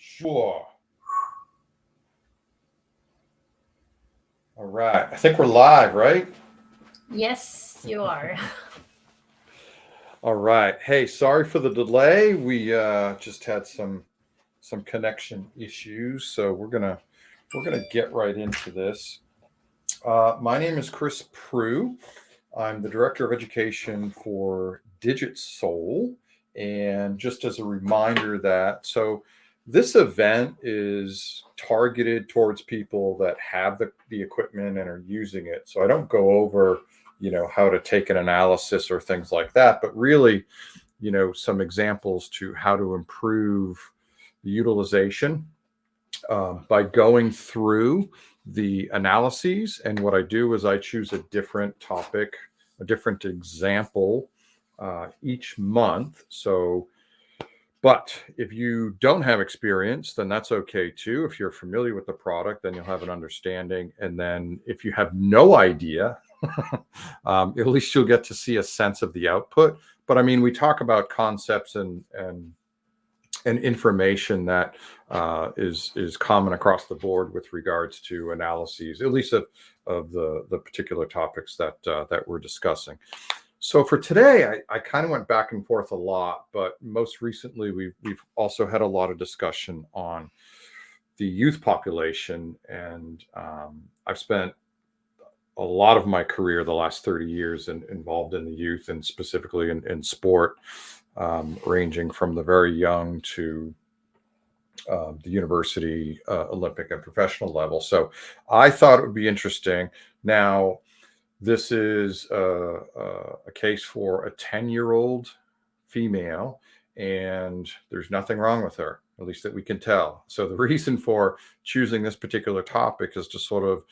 Sure. All right. I think we're live, right? Yes, you are. All right. Hey, sorry for the delay. We just had some connection issues, so we're gonna get right into this. My name is Chris Prue. I'm the director of education for Digit Soul, and just as a reminder that this event is targeted towards people that have the equipment and are using it. So I don't go over, how to take an analysis or things like that, but really, some examples to how to improve the utilization by going through the analyses. And what I do is I choose a different topic, a different example each month. But if you don't have experience, then that's okay too. If you're familiar with the product, then you'll have an understanding. And then if you have no idea, at least you'll get to see a sense of the output. But I mean, we talk about concepts and information that is common across the board with regards to analyses, at least of the particular topics that we're discussing. So for today, I kind of went back and forth a lot, but most recently we've also had a lot of discussion on the youth population, and I've spent a lot of my career, the last 30 years, involved in the youth and specifically in sport, ranging from the very young to the university, Olympic, and professional level. So I thought it would be interesting. Now, this is a case for a 10-year-old female, and there's nothing wrong with her, at least that we can tell. So the reason for choosing this particular topic is to sort of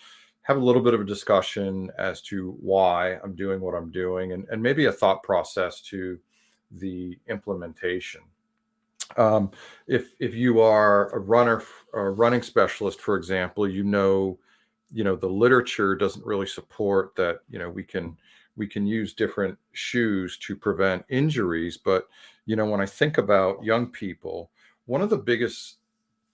have a little bit of a discussion as to why I'm doing what I'm doing, and maybe a thought process to the implementation. If you are a runner, a running specialist, for example, the literature doesn't really support that. We can use different shoes to prevent injuries, but when I think about young people, one of the biggest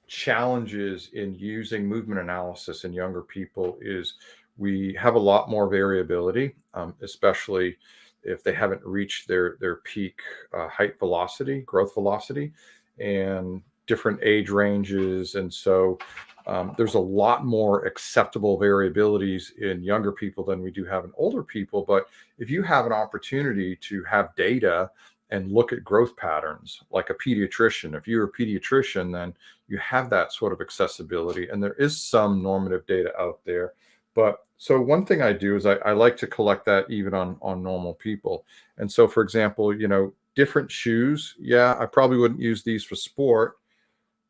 challenges in using movement analysis in younger people is we have a lot more variability, especially if they haven't reached their peak height velocity, growth velocity, and different age ranges. And so there's a lot more acceptable variabilities in younger people than we do have in older people. But if you have an opportunity to have data and look at growth patterns like a pediatrician, if you're a pediatrician, then you have that sort of accessibility. And there is some normative data out there. But so one thing I do is I like to collect that even on normal people. And so, for example, different shoes. Yeah, I probably wouldn't use these for sport.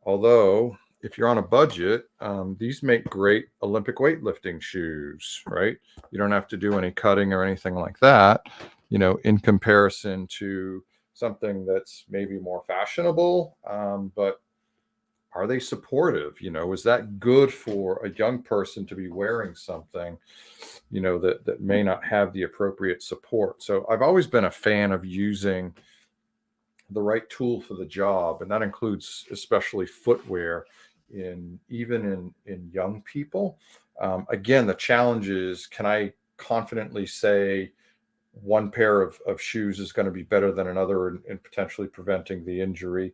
Although, if you're on a budget, these make great Olympic weightlifting shoes, right? You don't have to do any cutting or anything like that, in comparison to something that's maybe more fashionable. But are they supportive? Is that good for a young person to be wearing something, that may not have the appropriate support? So I've always been a fan of using the right tool for the job, and that includes especially footwear in young people. Again, the challenge is, can I confidently say one pair of shoes is going to be better than another in potentially preventing the injury?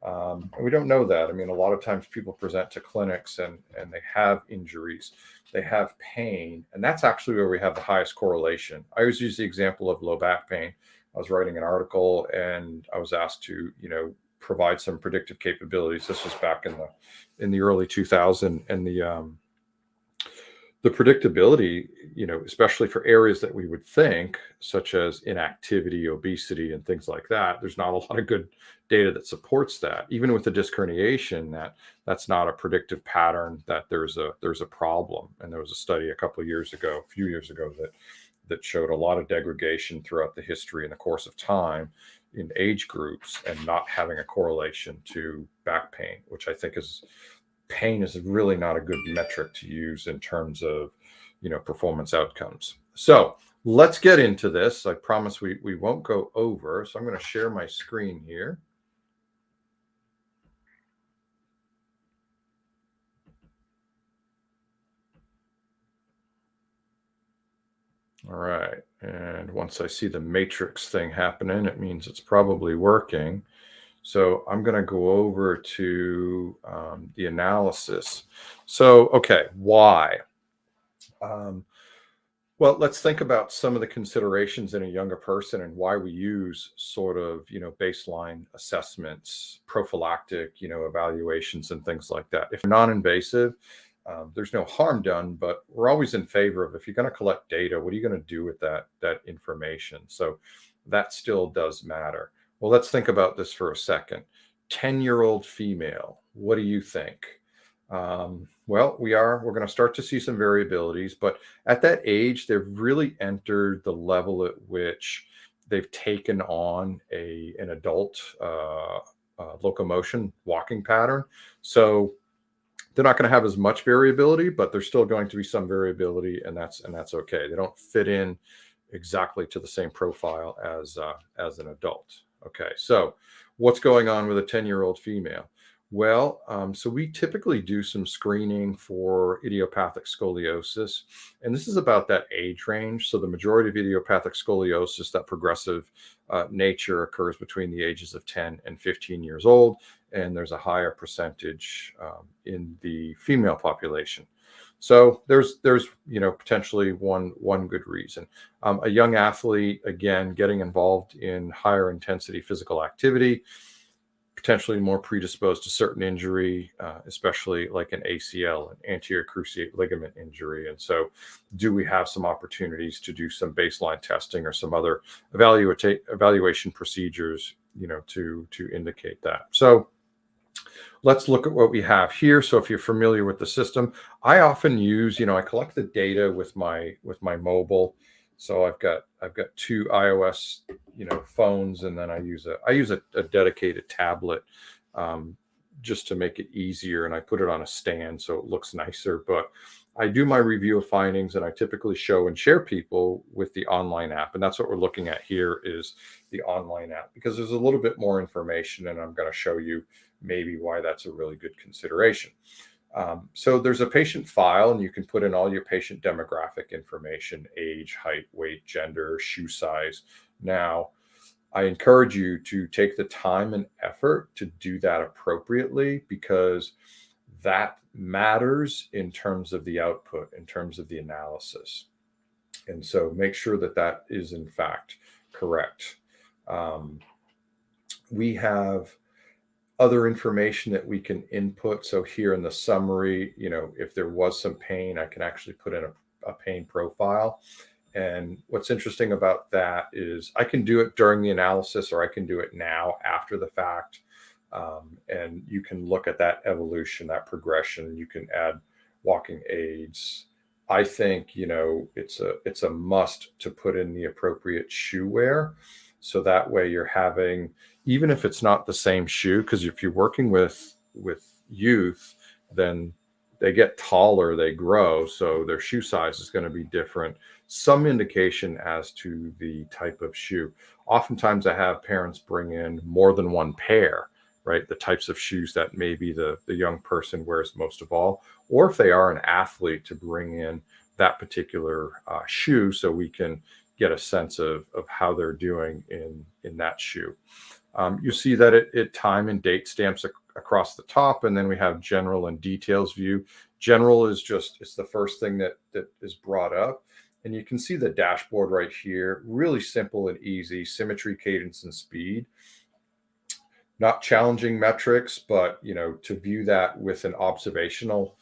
And we don't know that. I mean, a lot of times people present to clinics and they have injuries, they have pain, and that's actually where we have the highest correlation. I always use the example of low back pain. I was writing an article and I was asked to, provide some predictive capabilities. This was back in the early 2000s, and the predictability, especially for areas that we would think, such as inactivity, obesity, and things like that, there's not a lot of good data that supports that. Even with the disc herniation, that's not a predictive pattern that there's a problem. And there was a study a few years ago, that showed a lot of degradation throughout the history in the course of time in age groups, and not having a correlation to back pain, which I think is pain is really not a good metric to use in terms of performance outcomes. So let's get into this. I promise we won't go over. So I'm going to share my screen here. All right. And once I see the matrix thing happening, it means it's probably working. So I'm going to go over to the analysis. So, okay, why? Um, well, let's think about some of the considerations in a younger person and why we use sort of, baseline assessments, prophylactic, evaluations and things like that. If non-invasive, there's no harm done, but we're always in favor of if you're going to collect data, what are you going to do with that information? So that still does matter. Well, let's think about this for a second. 10-year-old female, what do you think? Well, we're going to start to see some variabilities, but at that age, they've really entered the level at which they've taken on an adult locomotion walking pattern. So they're not going to have as much variability, but there's still going to be some variability, and that's okay. They don't fit in exactly to the same profile as an adult. Okay, so what's going on with a 10-year-old female? Well, so we typically do some screening for idiopathic scoliosis, and this is about that age range. So the majority of idiopathic scoliosis, that progressive nature, occurs between the ages of 10 and 15 years old, and there's a higher percentage in the female population. So there's potentially one good reason. A young athlete, again, getting involved in higher intensity physical activity, potentially more predisposed to certain injury, especially like an ACL, an anterior cruciate ligament injury. And so, do we have some opportunities to do some baseline testing or some other evaluation procedures, to indicate that? So, let's look at what we have here. So if you're familiar with the system, I often use, I collect the data with my mobile. So I've got two iOS, phones, and then I use a dedicated tablet, just to make it easier, and I put it on a stand so it looks nicer. But I do my review of findings, and I typically show and share people with the online app, and that's what we're looking at here is the online app, because there's a little bit more information, and I'm going to show you maybe why that's a really good consideration. So there's a patient file, and you can put in all your patient demographic information: age, height, weight, gender, shoe size. Now, I encourage you to take the time and effort to do that appropriately, because that matters in terms of the output, in terms of the analysis. And so make sure that that is in fact correct. We have other information that we can input. So here in the summary, if there was some pain, I can actually put in a pain profile. And what's interesting about that is I can do it during the analysis, or I can do it now after the fact. And you can look at that evolution, that progression. You can add walking aids. I think, it's a must to put in the appropriate shoe wear. So that way you're having, even if it's not the same shoe, because if you're working with youth, then they get taller, they grow, so their shoe size is going to be different. Some indication as to the type of shoe. Oftentimes I have parents bring in more than one pair, right? The types of shoes that maybe the young person wears most of all, or if they are an athlete, to bring in that particular shoe, so we can get a sense of how they're doing in that shoe. You see that it time and date stamps across the top, and then we have general and details view. General is it's the first thing that is brought up, and you can see the dashboard right here. Really simple and easy: symmetry, cadence, and speed. Not challenging metrics, but to view that with an observational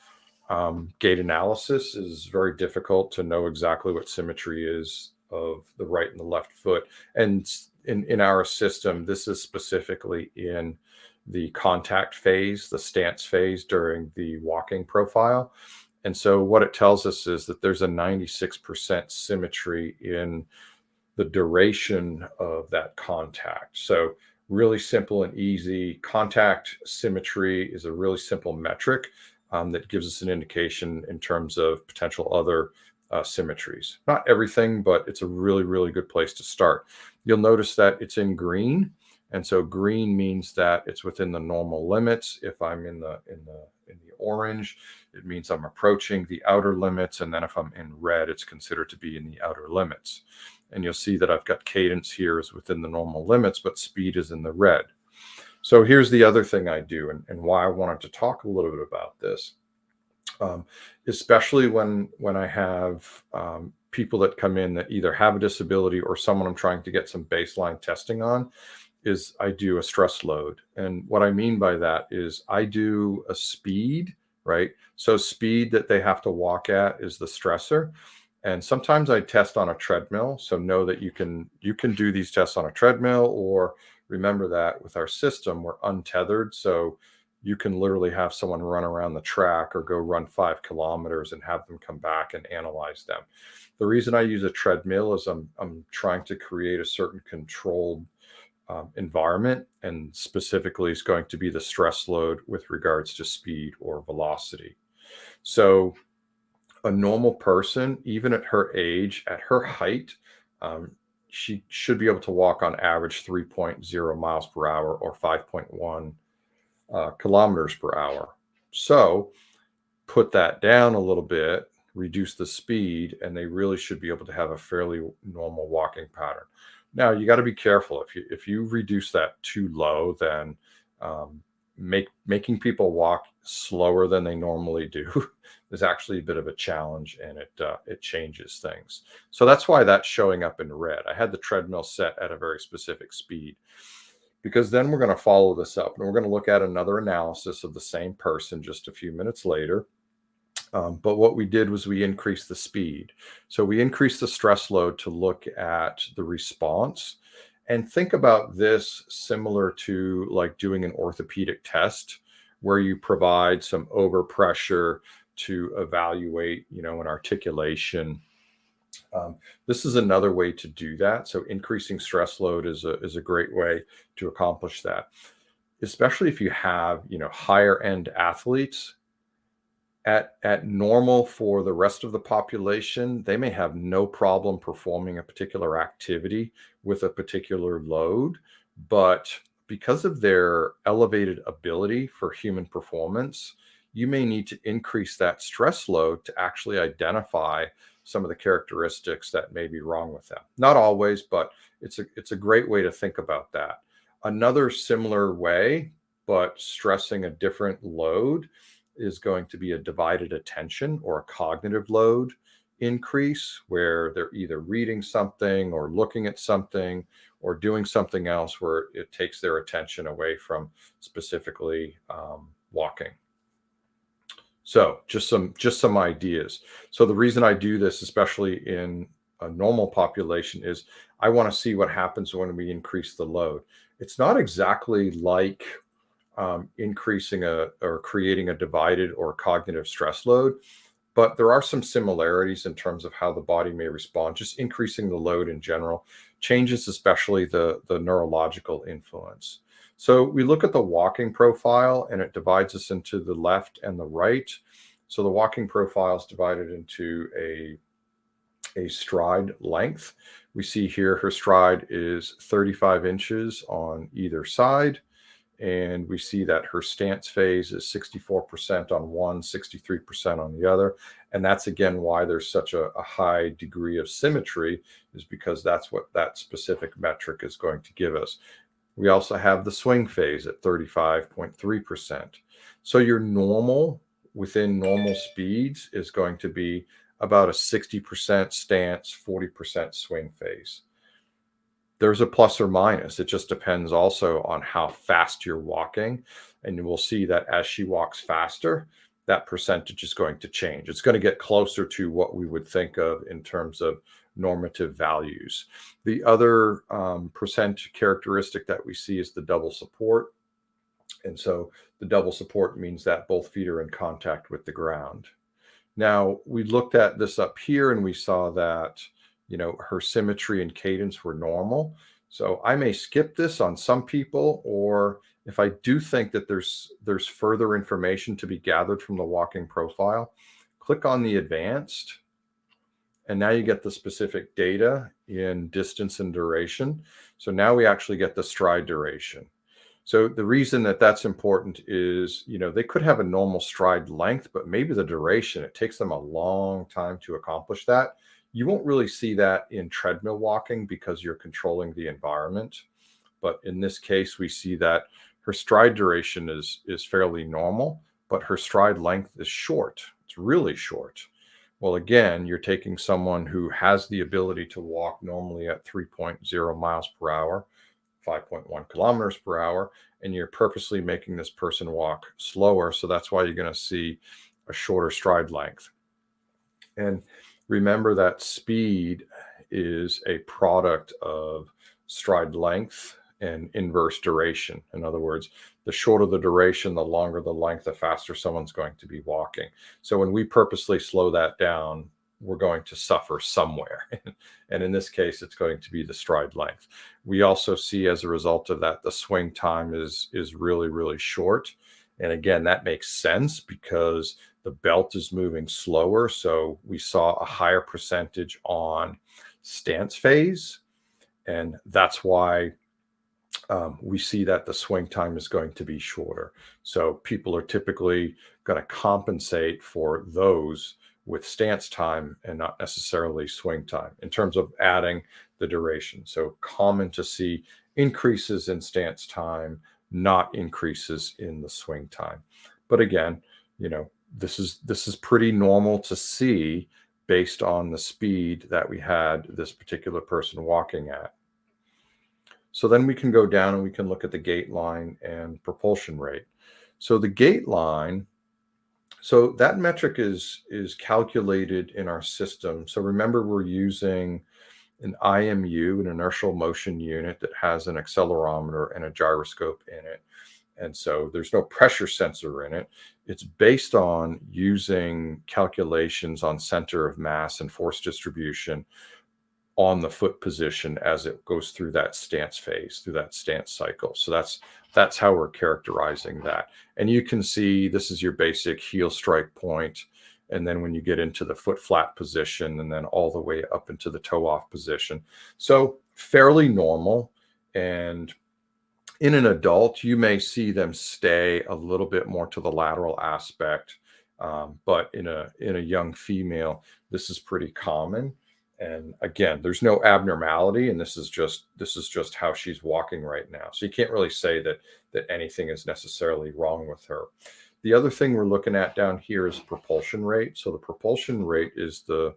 gait analysis is very difficult to know exactly what symmetry is of the right and the left foot. And in our system, this is specifically in the contact phase, the stance phase during the walking profile. And so what it tells us is that there's a 96% symmetry in the duration of that contact. So really simple and easy. Contact symmetry is a really simple metric that gives us an indication in terms of potential other symmetries. Not everything, but it's a really, really good place to start. You'll notice that it's in green. And so green means that it's within the normal limits. If I'm in the orange, it means I'm approaching the outer limits. And then if I'm in red, it's considered to be in the outer limits. And you'll see that I've got cadence here is within the normal limits, but speed is in the red. So here's the other thing I do, and why I wanted to talk a little bit about this, especially when I have people that come in that either have a disability or someone I'm trying to get some baseline testing on, is I do a stress load. And what I mean by that is I do a speed, right? So speed that they have to walk at is the stressor. And sometimes I test on a treadmill. So know that you can do these tests on a treadmill, or remember that with our system, we're untethered. So you can literally have someone run around the track or go run 5 kilometers and have them come back and analyze them. The reason I use a treadmill is I'm trying to create a certain controlled environment, and specifically is going to be the stress load with regards to speed or velocity. So a normal person, even at her age, at her height, she should be able to walk on average 3.0 miles per hour or 5.1 kilometers per hour. So put that down a little bit, reduce the speed, and they really should be able to have a fairly normal walking pattern. Now, you got to be careful. If you reduce that too low, then making people walk slower than they normally do is actually a bit of a challenge, and it changes things. So that's why that's showing up in red. I had the treadmill set at a very specific speed, because then we're going to follow this up and we're going to look at another analysis of the same person just a few minutes later. But what we did was we increased the speed. So we increased the stress load to look at the response. And think about this similar to like doing an orthopedic test, where you provide some overpressure to evaluate, an articulation. This is another way to do that. So increasing stress load is a great way to accomplish that, especially if you have, higher end athletes. At normal for the rest of the population, they may have no problem performing a particular activity with a particular load, but because of their elevated ability for human performance, you may need to increase that stress load to actually identify some of the characteristics that may be wrong with them. Not always, but it's a great way to think about that. Another similar way, but stressing a different load, is going to be a divided attention or a cognitive load increase, where they're either reading something or looking at something or doing something else where it takes their attention away from specifically walking. So just some ideas. So the reason I do this, especially in a normal population, is I want to see what happens when we increase the load. It's not exactly like increasing or creating a divided or cognitive stress load, but there are some similarities in terms of how the body may respond. Just increasing the load in general changes, especially the neurological influence. So we look at the walking profile, and it divides us into the left and the right. So the walking profile is divided into a stride length. We see here her stride is 35 inches on either side. And we see that her stance phase is 64% on one, 63% on the other. And that's, again, why there's such a high degree of symmetry, is because that's what that specific metric is going to give us. We also have the swing phase at 35.3%. So your normal, within normal speeds, is going to be about a 60% stance, 40% swing phase. There's a plus or minus. It just depends also on how fast you're walking. And you will see that as she walks faster, that percentage is going to change. It's going to get closer to what we would think of in terms of normative values. The other percent characteristic that we see is the double support. And so the double support means that both feet are in contact with the ground. Now, we looked at this up here and we saw that her symmetry and cadence were normal. So I may skip this on some people, or if I do think that there's further information to be gathered from the walking profile, click on the advanced, And now you get the specific data in distance and duration. So now we actually get the stride duration. So the reason that that's important is, they could have a normal stride length, but maybe the duration, it takes them a long time to accomplish that. You won't really see that in treadmill walking because you're controlling the environment. But in this case, we see that her stride duration is fairly normal, but her stride length is short. It's really short. Well, again, you're taking someone who has the ability to walk normally at 3.0 miles per hour, 5.1 kilometers per hour, and you're purposely making this person walk slower. So that's why you're going to see a shorter stride length. And remember that speed is a product of stride length and inverse duration. In other words, the shorter the duration, the longer the length, the faster someone's going to be walking. So when we purposely slow that down, we're going to suffer somewhere. And in this case, it's going to be the stride length. We also see as a result of that, the swing time is really, really short. And again, that makes sense because the belt is moving slower. So we saw a higher percentage on stance phase. And that's why we see that the swing time is going to be shorter. So people are typically going to compensate for those with stance time and not necessarily swing time in terms of adding the duration. So common to see increases in stance time, not increases in the swing time. But again, this is pretty normal to see based on the speed that we had this particular person walking at. So then we can go down and we can look at the gait line and propulsion rate. So the gait line, so that metric is calculated in our system. So remember, we're using an IMU, an inertial motion unit that has an accelerometer and a gyroscope in it. And so there's no pressure sensor in it. It's based on using calculations on center of mass and force distribution on the foot position as it goes through that stance phase, through that stance cycle. So that's how we're characterizing that. And you can see this is your basic heel strike point. And then when you get into the foot flat position and then all the way up into the toe off position. So fairly normal. And in an adult, you may see them stay a little bit more to the lateral aspect. But in a young female, this is pretty common. And again, there's no abnormality, and this is just how she's walking right now. So you can't really say that anything is necessarily wrong with her. The other thing we're looking at down here is propulsion rate. So the propulsion rate is the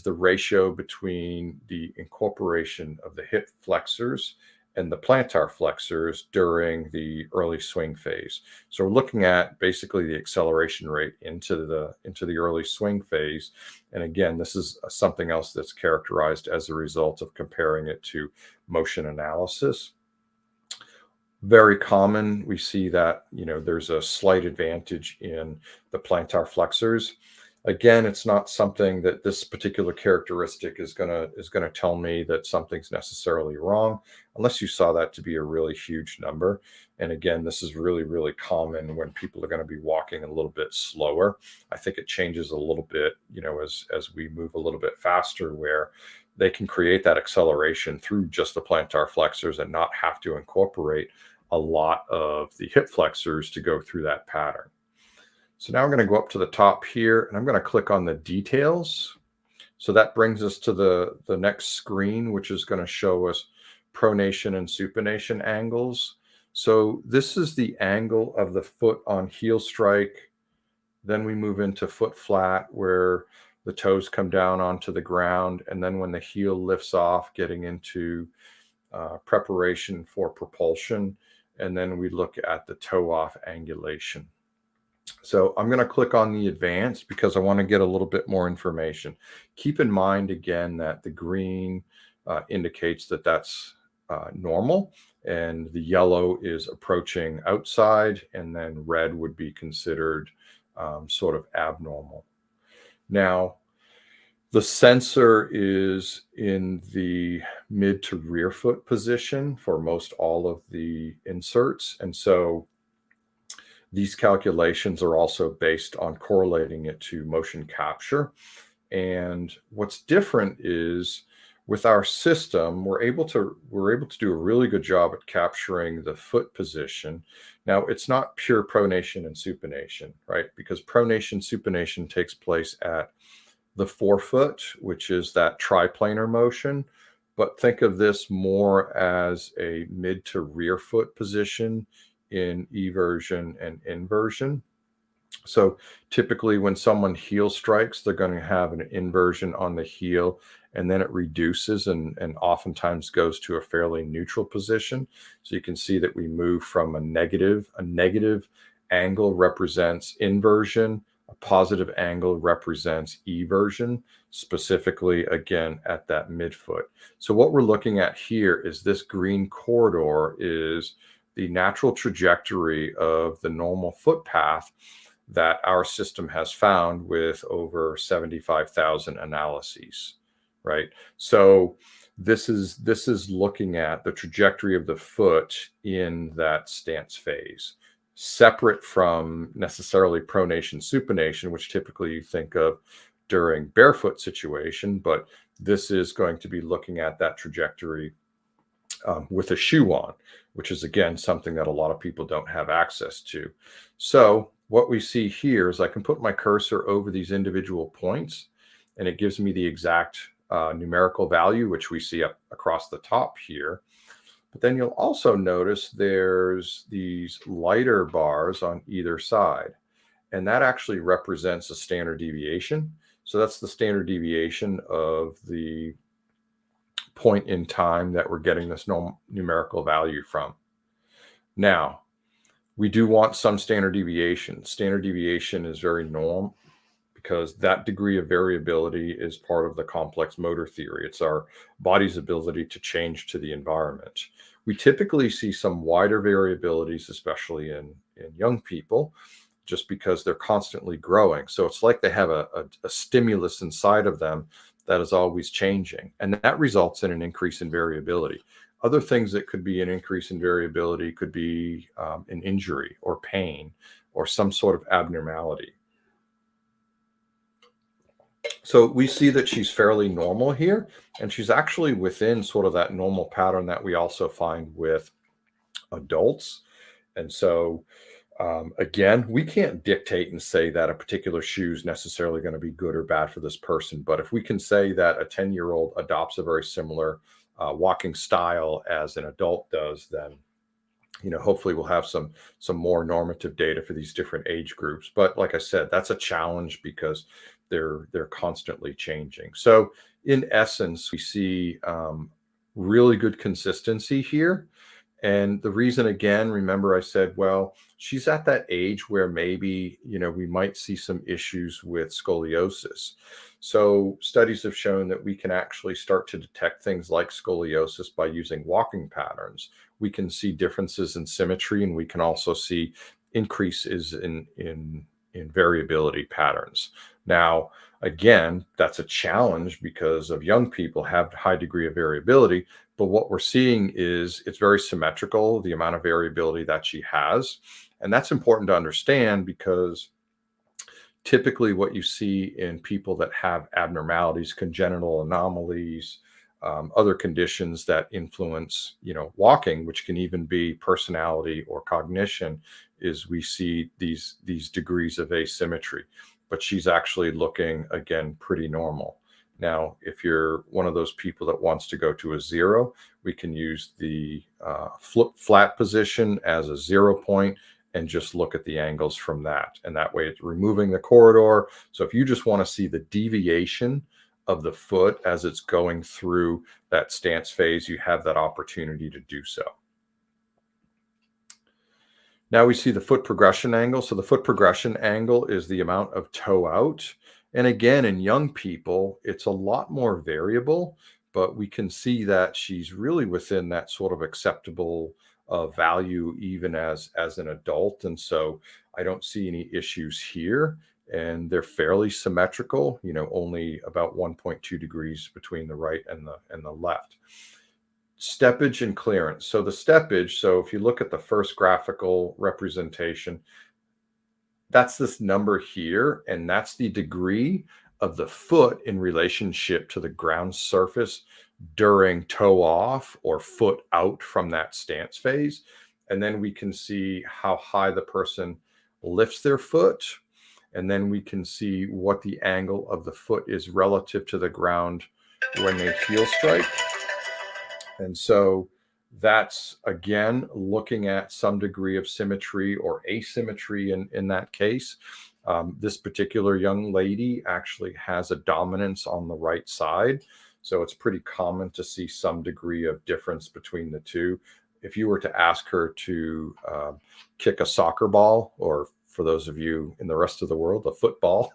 ratio between the incorporation of the hip flexors and the plantar flexors during the early swing phase. So we're looking at basically the acceleration rate into the early swing phase. And again, this is something else that's characterized as a result of comparing it to motion analysis. Very common, we see that, there's a slight advantage in the plantar flexors. Again, it's not something that this particular characteristic is gonna tell me that something's necessarily wrong, unless you saw that to be a really huge number. And again, this is really, really common when people are going to be walking a little bit slower. I think it changes a little bit, as we move a little bit faster, where they can create that acceleration through just the plantar flexors and not have to incorporate a lot of the hip flexors to go through that pattern. So now I'm going to go up to the top here and I'm going to click on the details. So that brings us to the next screen, which is going to show us pronation and supination angles. So this is the angle of the foot on heel strike. Then we move into foot flat where the toes come down onto the ground. And then when the heel lifts off, getting into preparation for propulsion. And then we look at the toe off angulation. So I'm going to click on the advanced because I want to get a little bit more information. Keep in mind, again, that the green indicates that that's normal, and the yellow is approaching outside, and then red would be considered sort of abnormal. Now, the sensor is in the mid to rear foot position for most all of the inserts. And so these calculations are also based on correlating it to motion capture. And what's different is with our system, we're able to do a really good job at capturing the foot position. Now, it's not pure pronation and supination, right? Because pronation supination takes place at the forefoot, which is that triplanar motion. But think of this more as a mid to rear foot position in eversion and inversion. So typically, when someone heel strikes, they're going to have an inversion on the heel, and then it reduces and oftentimes goes to a fairly neutral position. So you can see that we move from a negative angle represents inversion, a positive angle represents eversion, specifically again at that midfoot. So what we're looking at here is this green corridor is the natural trajectory of the normal foot path that our system has found with over 75,000 analyses, right? So this is looking at the trajectory of the foot in that stance phase, separate from necessarily pronation supination, which typically you think of during barefoot situation, but this is going to be looking at that trajectory with a shoe on, which is again something that a lot of people don't have access to. So what we see here is I can put my cursor over these individual points, and it gives me the exact numerical value, which we see up across the top here. But then you'll also notice there's these lighter bars on either side, and that actually represents a standard deviation. So that's the standard deviation of the point in time that we're getting this numerical value from. Now, we do want some standard deviation. Standard deviation is very normal because that degree of variability is part of the complex motor theory. It's our body's ability to change to the environment. We typically see some wider variabilities, especially in young people, just because they're constantly growing. So it's like they have a stimulus inside of them that is always changing. And that results in an increase in variability. Other things that could be an increase in variability could be an injury or pain or some sort of abnormality. So we see that she's fairly normal here, and she's actually within sort of that normal pattern that we also find with adults. And so again, we can't dictate and say that a particular shoe is necessarily going to be good or bad for this person. But if we can say that a 10-year-old adopts a very similar walking style as an adult does, then hopefully we'll have some more normative data for these different age groups. But like I said, that's a challenge because they're constantly changing. So in essence, we see really good consistency here. And the reason, again, remember I said, well, she's at that age where maybe, we might see some issues with scoliosis. So studies have shown that we can actually start to detect things like scoliosis by using walking patterns. We can see differences in symmetry, and we can also see increases in variability patterns. Now, again, that's a challenge because of young people have a high degree of variability. But what we're seeing is it's very symmetrical, the amount of variability that she has. And that's important to understand because typically what you see in people that have abnormalities, congenital anomalies, other conditions that influence, walking, which can even be personality or cognition, is we see these degrees of asymmetry. But she's actually looking, again, pretty normal. Now, if you're one of those people that wants to go to a 0, we can use the flat position as a 0 point and just look at the angles from that. And that way it's removing the corridor. So if you just want to see the deviation of the foot as it's going through that stance phase, you have that opportunity to do so. Now we see the foot progression angle. So the foot progression angle is the amount of toe out. And again, in young people, it's a lot more variable, but we can see that she's really within that sort of acceptable value, even as an adult. And so I don't see any issues here. And they're fairly symmetrical, only about 1.2 degrees between the right and the left. Steppage and clearance. So the steppage, so if you look at the first graphical representation, that's this number here, and that's the degree of the foot in relationship to the ground surface during toe off or foot out from that stance phase. And then we can see how high the person lifts their foot. And then we can see what the angle of the foot is relative to the ground when they heel strike. And so that's, again, looking at some degree of symmetry or asymmetry in that case. This particular young lady actually has a dominance on the right side. So it's pretty common to see some degree of difference between the two. If you were to ask her to kick a soccer ball, or for those of you in the rest of the world, a football,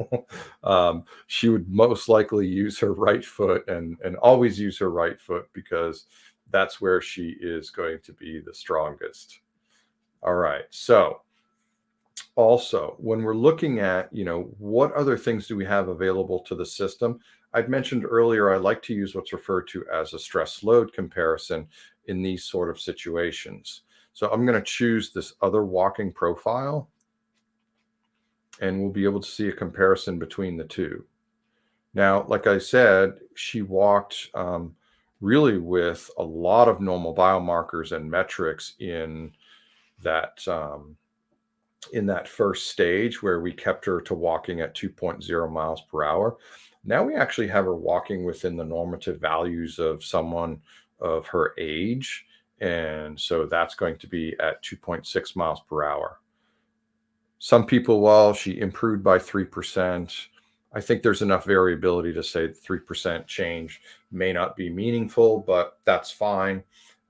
she would most likely use her right foot and always use her right foot because that's where she is going to be the strongest. All right. So also, when we're looking at, what other things do we have available to the system? I'd mentioned earlier, I like to use what's referred to as a stress load comparison in these sort of situations. So I'm going to choose this other walking profile, and we'll be able to see a comparison between the two. Now, like I said, she walked really with a lot of normal biomarkers and metrics in that first stage where we kept her to walking at 2.0 miles per hour. Now we actually have her walking within the normative values of someone of her age. And so that's going to be at 2.6 miles per hour. Some people, well, she improved by 3%. I think there's enough variability to say 3% change may not be meaningful, but that's fine.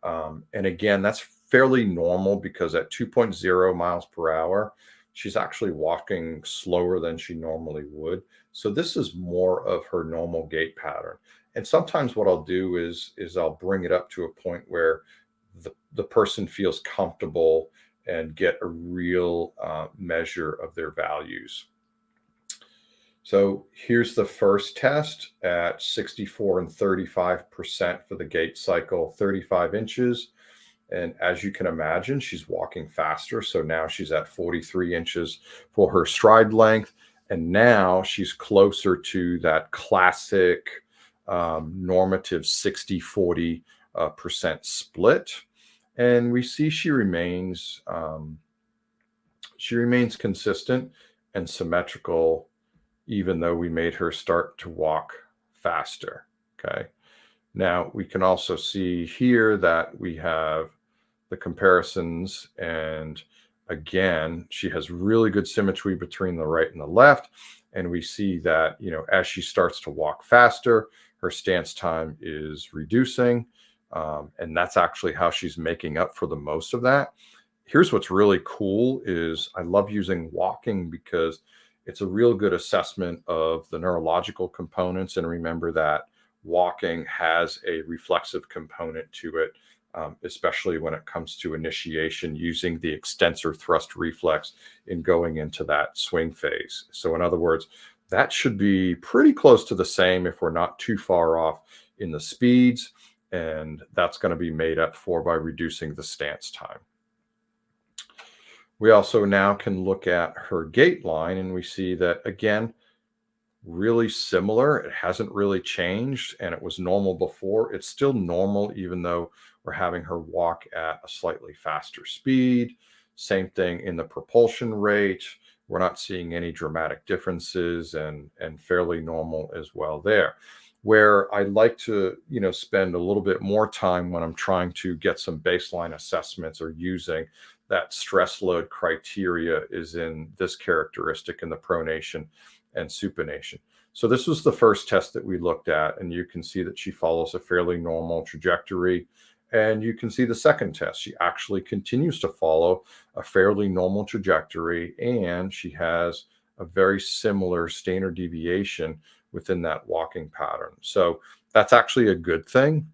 And again, that's fairly normal because at 2.0 miles per hour, she's actually walking slower than she normally would. So this is more of her normal gait pattern. And sometimes what I'll do is I'll bring it up to a point where the person feels comfortable and get a real measure of their values. So here's the first test at 64 and 35% for the gait cycle, 35 inches. And as you can imagine, she's walking faster. So now she's at 43 inches for her stride length. And now she's closer to that classic normative 60-40% split. And we see she remains consistent and symmetrical, even though we made her start to walk faster. Okay. Now we can also see here that we have the comparisons, and again, she has really good symmetry between the right and the left. And we see that, as she starts to walk faster, her stance time is reducing. And that's actually how she's making up for the most of that. Here's what's really cool is I love using walking because it's a real good assessment of the neurological components. And remember that walking has a reflexive component to it, especially when it comes to initiation using the extensor thrust reflex in going into that swing phase. So in other words, that should be pretty close to the same if we're not too far off in the speeds. And that's going to be made up for by reducing the stance time. We also now can look at her gait line, and we see that, again, really similar. It hasn't really changed, and it was normal before. It's still normal, even though we're having her walk at a slightly faster speed. Same thing in the propulsion rate. We're not seeing any dramatic differences, and fairly normal as well there. Where I like to, spend a little bit more time when I'm trying to get some baseline assessments or using that stress load criteria is in this characteristic in the pronation and supination. So this was the first test that we looked at, and you can see that she follows a fairly normal trajectory. And you can see the second test. She actually continues to follow a fairly normal trajectory, and she has a very similar standard deviation within that walking pattern. So that's actually a good thing.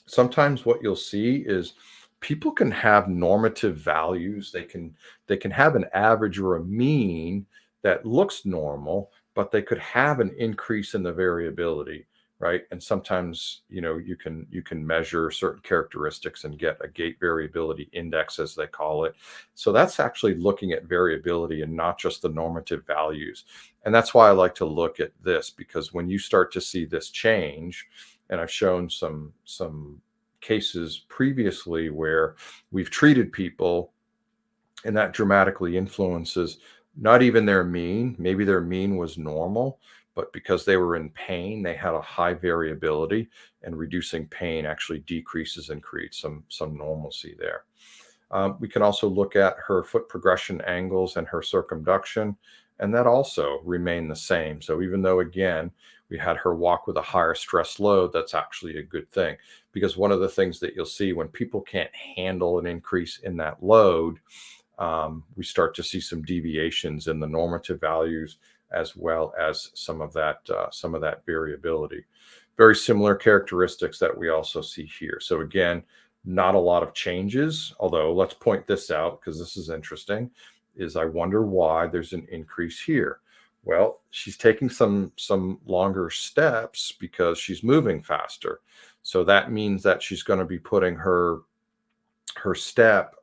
Sometimes what you'll see is people can have normative values. They can have an average or a mean that looks normal, but they could have an increase in the variability, right? And sometimes, you can measure certain characteristics and get a gait variability index, as they call it. So that's actually looking at variability and not just the normative values. And that's why I like to look at this, because when you start to see this change, and I've shown some cases previously where we've treated people and that dramatically influences not even their mean. Maybe their mean was normal, but because they were in pain, they had a high variability, and reducing pain actually decreases and creates some normalcy there. We can also look at her foot progression angles and her circumduction, and that also remain the same. So even though, again, we had her walk with a higher stress load, that's actually a good thing, because one of the things that you'll see when people can't handle an increase in that load, we start to see some deviations in the normative values, as well as some of that variability. Very similar characteristics that we also see here. So again, not a lot of changes, although let's point this out because this is interesting, is I wonder why there's an increase here. Well, she's taking some longer steps because she's moving faster. So that means that she's going to be putting her step,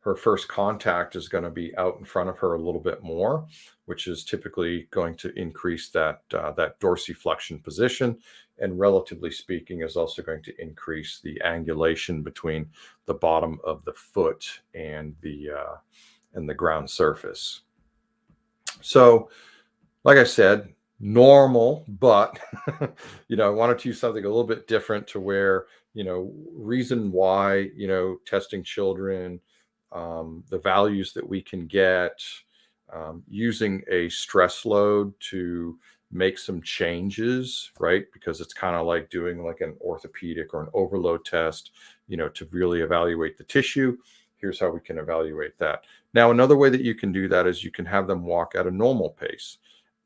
her first contact is going to be out in front of her a little bit more, which is typically going to increase that dorsiflexion position, and relatively speaking, is also going to increase the angulation between the bottom of the foot and the ground surface. So, like I said, normal, but I wanted to use something a little bit different to where, reason why, testing children, the values that we can get, using a stress load to make some changes, right? Because it's kind of like doing like an orthopedic or an overload test, to really evaluate the tissue. Here's how we can evaluate that. Now, another way that you can do that is you can have them walk at a normal pace.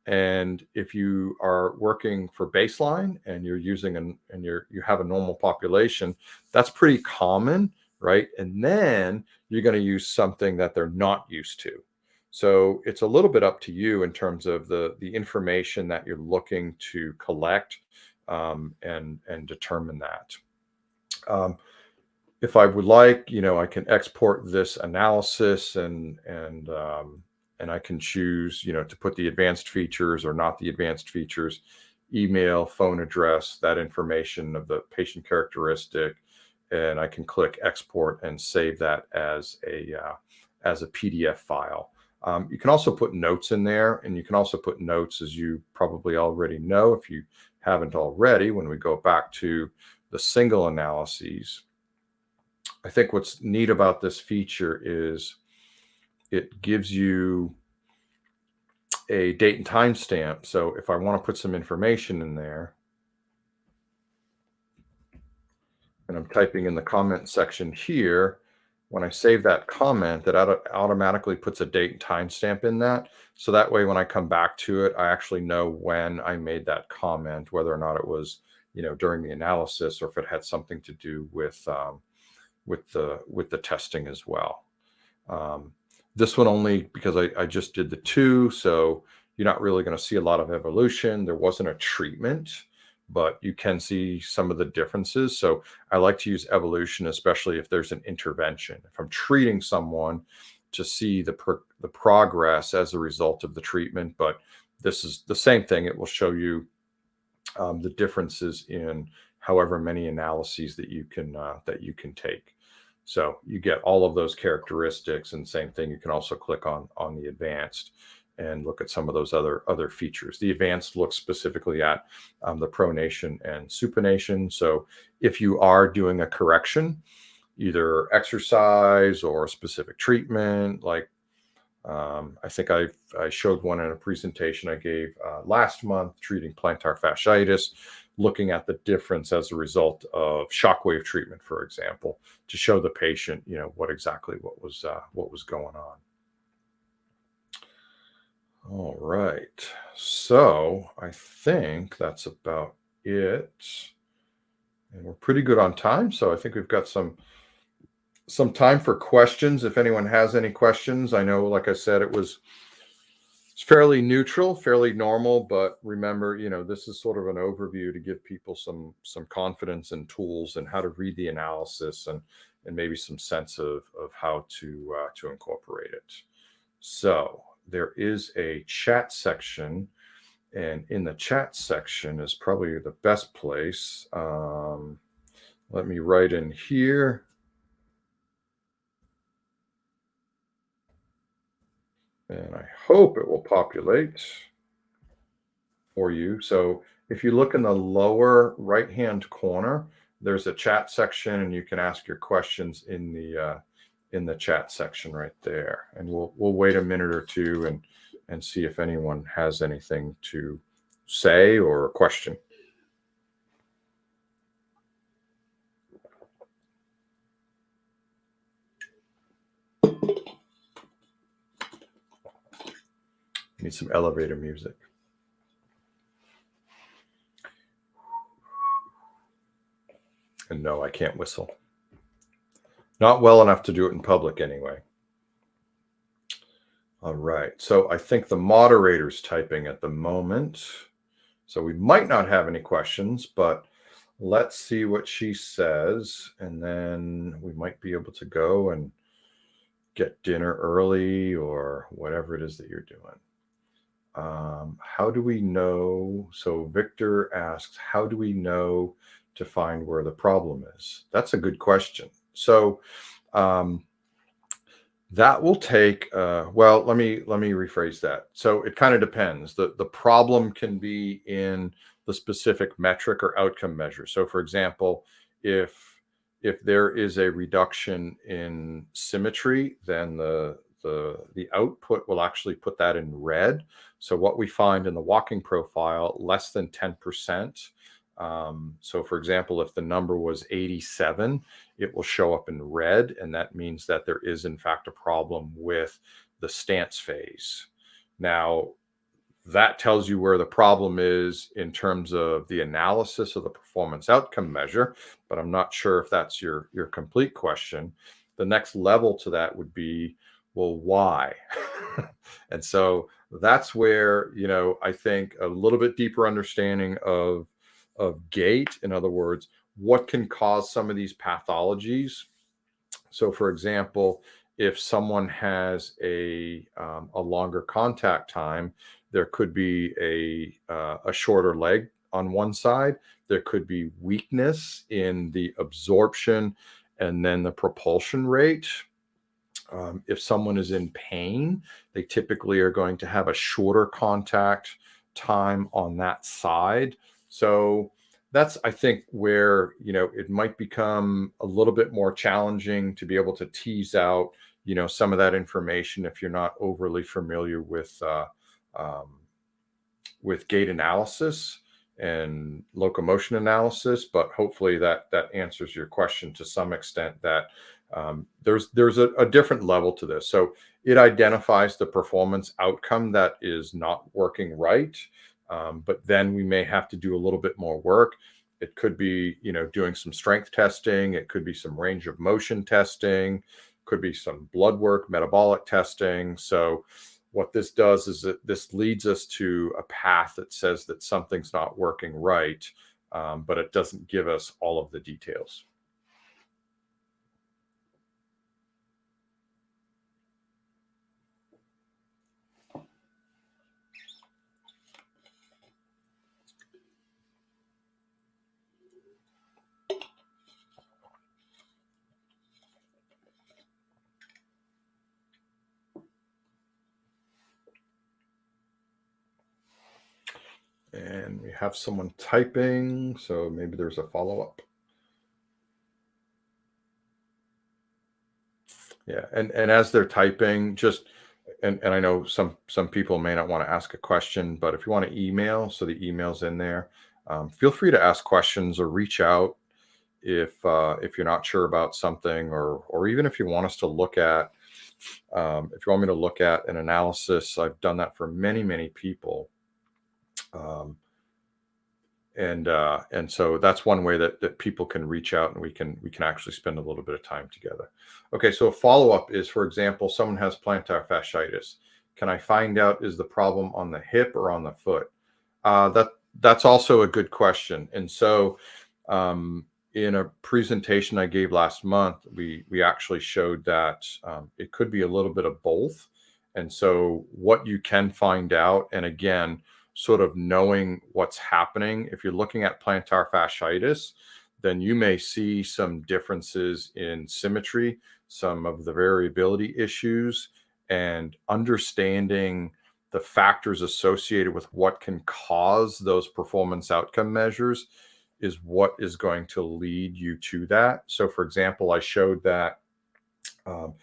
And if you are working for baseline and you're using you have a normal population, that's pretty common, right? And then you're going to use something that they're not used to. So it's a little bit up to you in terms of the information that you're looking to collect, and determine that. If I would like, I can export this analysis, and I can choose, to put the advanced features or not the advanced features, email, phone address, that information of the patient characteristic, and I can click export and save that as a PDF file. You can also put notes in there, and you can also put notes, as you probably already know, if you haven't already, when we go back to the single analyses. I think what's neat about this feature is it gives you a date and time stamp. So if I want to put some information in there, and I'm typing in the comment section here, when I save that comment, that automatically puts a date and time stamp in that. So that way, when I come back to it, I actually know when I made that comment, whether or not it was, during the analysis, or if it had something to do with the testing as well. This one only because I just did the 2, so you're not really going to see a lot of evolution. There wasn't a treatment, but you can see some of the differences. So I like to use evolution, especially if there's an intervention. If I'm treating someone, to see the progress as a result of the treatment. But this is the same thing. It will show you the differences in however many analyses that you can take. So you get all of those characteristics, and same thing, you can also click on the advanced and look at some of those other features. The advanced looks specifically at the pronation and supination. So if you are doing a correction, either exercise or a specific treatment, like I think I showed one in a presentation I gave last month, treating plantar fasciitis, looking at the difference as a result of shockwave treatment, for example, to show the patient, what was going on. All right, so I think that's about it, and we're pretty good on time. So I think we've got some time for questions. If anyone has any questions, I know, like I said, it was It's fairly neutral, fairly normal, but remember, this is sort of an overview to give people some confidence and tools and how to read the analysis and maybe some sense of how to incorporate it. So there is a chat section, and in the chat section is probably the best place. Let me write in here. And I hope it will populate for you. So if you look in the lower right-hand corner, there's a chat section, and you can ask your questions in the chat section right there. And we'll wait a minute or two and see if anyone has anything to say or a question. Need some elevator music. And no, I can't whistle. Not well enough to do it in public anyway. All right. So I think the moderator's typing at the moment. So we might not have any questions, but let's see what she says. And then we might be able to go and get dinner early or whatever it is that you're doing. How do we know? So Victor asks, how do we know to find where the problem is? That's a good question. So that will take, well, let me rephrase that. So it kind of depends. The problem can be in the specific metric or outcome measure. So for example, if there is a reduction in symmetry, then the output will actually put that in red. So what we find in the walking profile, less than 10%. So for example, if the number was 87, it will show up in red, and that means that there is in fact a problem with the stance phase. Now, that tells you where the problem is in terms of the analysis of the performance outcome measure, but I'm not sure if that's your complete question. The next level to that would be, well, why? And so that's where, I think a little bit deeper understanding of gait, in other words, what can cause some of these pathologies. So for example, if someone has a longer contact time, there could be a shorter leg on one side. There could be weakness in the absorption and then the propulsion rate. If someone is in pain, they typically are going to have a shorter contact time on that side. So that's, I think, where, it might become a little bit more challenging to be able to tease out, some of that information if you're not overly familiar with gait analysis and locomotion analysis. But hopefully that answers your question to some extent, that there's a different level to this. So it identifies the performance outcome that is not working right. But then we may have to do a little bit more work. It could be, doing some strength testing. It could be some range of motion testing, could be some blood work, metabolic testing. So what this does is that this leads us to a path that says that something's not working right, but it doesn't give us all of the details. And we have someone typing, so maybe there's a follow-up. Yeah, and as they're typing, just and I know some people may not want to ask a question, but if you want to email, so the email's in there. Feel free to ask questions or reach out if you're not sure about something, or even if you want us to look at, if you want me to look at an analysis. I've done that for many people. And so that's one way that people can reach out, and we can actually spend a little bit of time together. Okay, so a follow-up is, for example, someone has plantar fasciitis. Can I find out, is the problem on the hip or on the foot? That's also a good question. And so, in a presentation I gave last month, we actually showed that it could be a little bit of both. And so, what you can find out, and again, sort of knowing what's happening, if you're looking at plantar fasciitis, then you may see some differences in symmetry, some of the variability issues, and understanding the factors associated with what can cause those performance outcome measures is what is going to lead you to that. So, for example, I showed that um,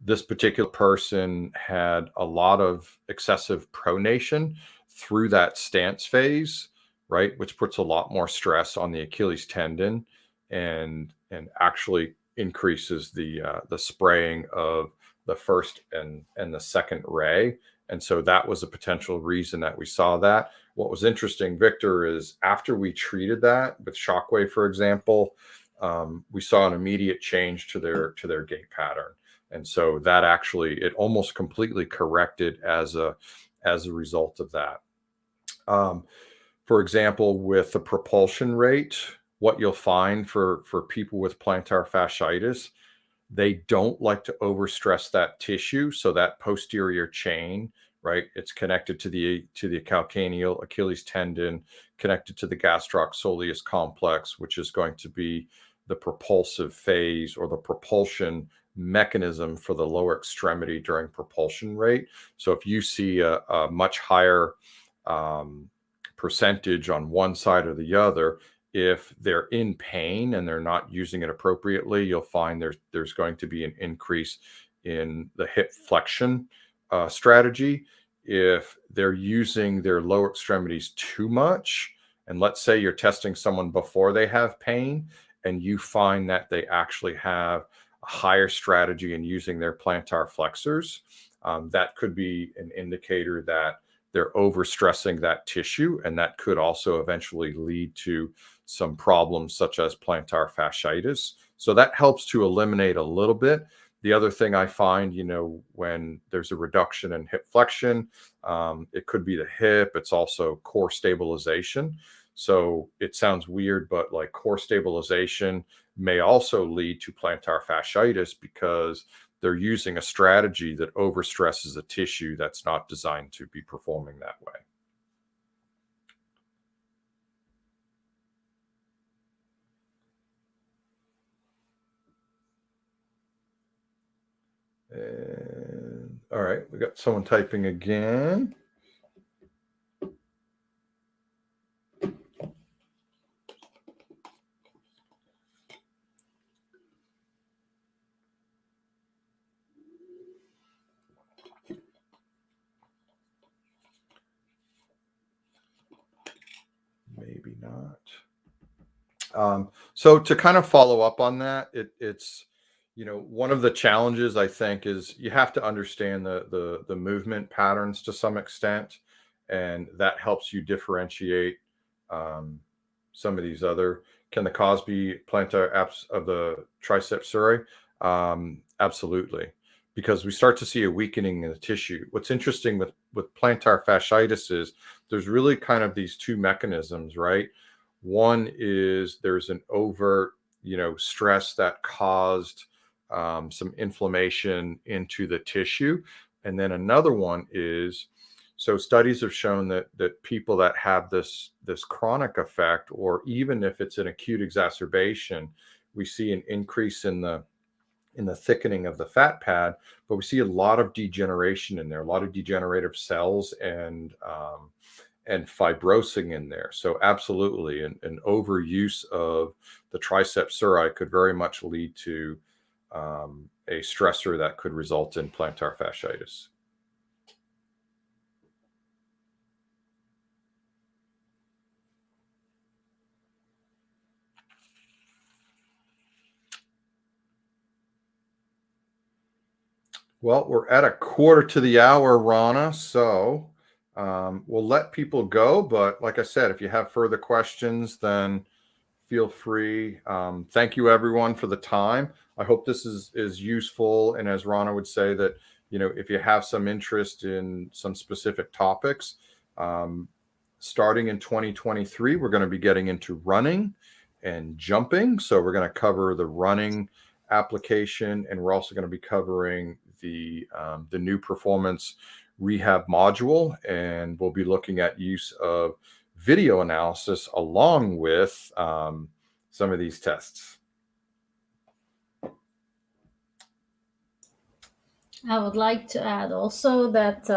this particular person had a lot of excessive pronation through that stance phase, right, which puts a lot more stress on the Achilles tendon and actually increases the spraying of the first and the second ray. And so that was a potential reason that we saw that. What was interesting, Victor, is after we treated that with Shockwave, for example, we saw an immediate change to their gait pattern, and so that actually it almost completely corrected as a result of that. Um, for example, with the propulsion rate, what you'll find for people with plantar fasciitis, they don't like to overstress that tissue. So that posterior chain, right? It's connected to the calcaneal Achilles tendon, connected to the gastrocsoleus complex, which is going to be the propulsive phase or the propulsion mechanism for the lower extremity during propulsion rate. So if you see a much higher um, percentage on one side or the other, if they're in pain and they're not using it appropriately, you'll find there's going to be an increase in the hip flexion strategy. If they're using their lower extremities too much, and let's say you're testing someone before they have pain, and you find that they actually have a higher strategy in using their plantar flexors, that could be an indicator that they're overstressing that tissue, and that could also eventually lead to some problems such as plantar fasciitis. So that helps to eliminate a little bit. The other thing I find, when there's a reduction in hip flexion, it could be the hip. It's also core stabilization. So it sounds weird, but like core stabilization may also lead to plantar fasciitis because they're using a strategy that overstresses a tissue that's not designed to be performing that way. And all right, we got someone typing again. Maybe not. So to kind of follow up on that, it's one of the challenges I think is you have to understand the movement patterns to some extent, and that helps you differentiate um, some of these other. Can the cause be plantar abs of the triceps surae? Absolutely, because we start to see a weakening in the tissue. What's interesting with plantar fasciitis is there's really kind of these two mechanisms, right? One is there's an overt, stress that caused some inflammation into the tissue, and then another one is so studies have shown that people that have this chronic effect, or even if it's an acute exacerbation, we see an increase in the thickening of the fat pad, but we see a lot of degeneration in there, a lot of degenerative cells and fibrosing in there. So absolutely, an overuse of the triceps surae could very much lead to a stressor that could result in plantar fasciitis. Well, we're at a quarter to the hour, Rana. So we'll let people go. But like I said, if you have further questions, then feel free. Thank you, everyone, for the time. I hope this is useful. And as Rana would say, that if you have some interest in some specific topics, starting in 2023, we're going to be getting into running and jumping. So we're going to cover the running application, and we're also going to be covering the new performance rehab module, and we'll be looking at use of video analysis along with some of these tests. I would like to add also that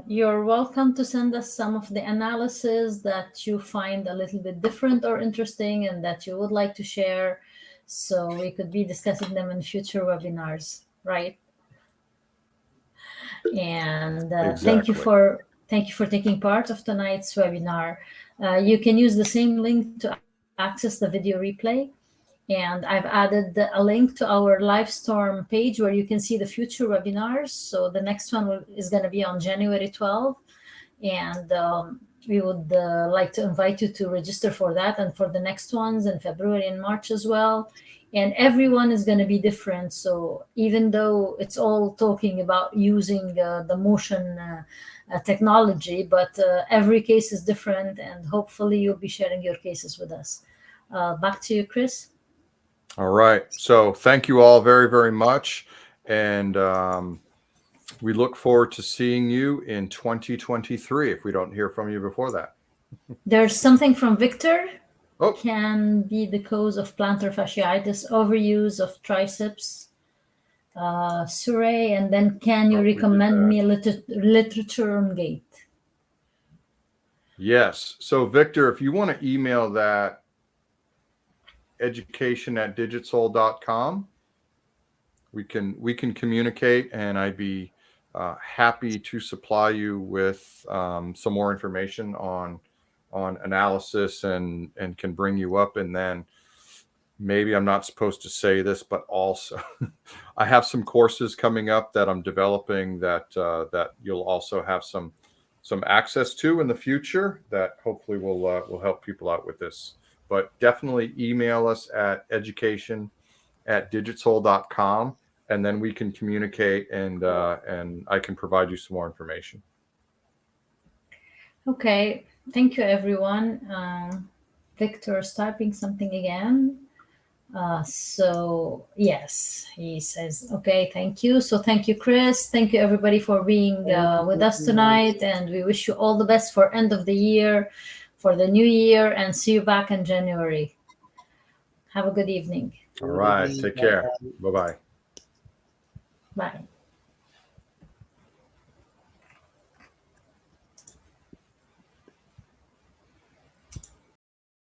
you're welcome to send us some of the analysis that you find a little bit different or interesting and that you would like to share, so we could be discussing them in future webinars, right? And thank you for taking part of tonight's webinar. You can use the same link to access the video replay. And I've added a link to our Livestorm page where you can see the future webinars. So the next one is going to be on January 12th. And we would like to invite you to register for that and for the next ones in February and March as well. And everyone is going to be different. So even though it's all talking about using the motion technology, but every case is different. And hopefully you'll be sharing your cases with us. Back to you, Chris. All right. So thank you all very, very much. And we look forward to seeing you in 2023 if we don't hear from you before that. There's something from Victor. Oh. Can be the cause of plantar fasciitis, overuse of triceps, Surrey, and then can you recommend me literature on gait? Yes. So Victor, if you want to email that, education@digitsoul.com, we can communicate, and I'd be happy to supply you with some more information on analysis and can bring you up. And then maybe I'm not supposed to say this, but also I have some courses coming up that I'm developing that you'll also have some access to in the future that hopefully will help people out with this. But definitely email us at education@digitsoul.com, and then we can communicate, and I can provide you some more information. Okay, thank you, everyone. Victor's typing something again. So yes, he says, okay, thank you. So thank you, Chris. Thank you, everybody, for being with us tonight. And we wish you all the best for end of the year, for the new year, and see you back in January. Have a good evening. All right. Take care. Bye-bye. Bye.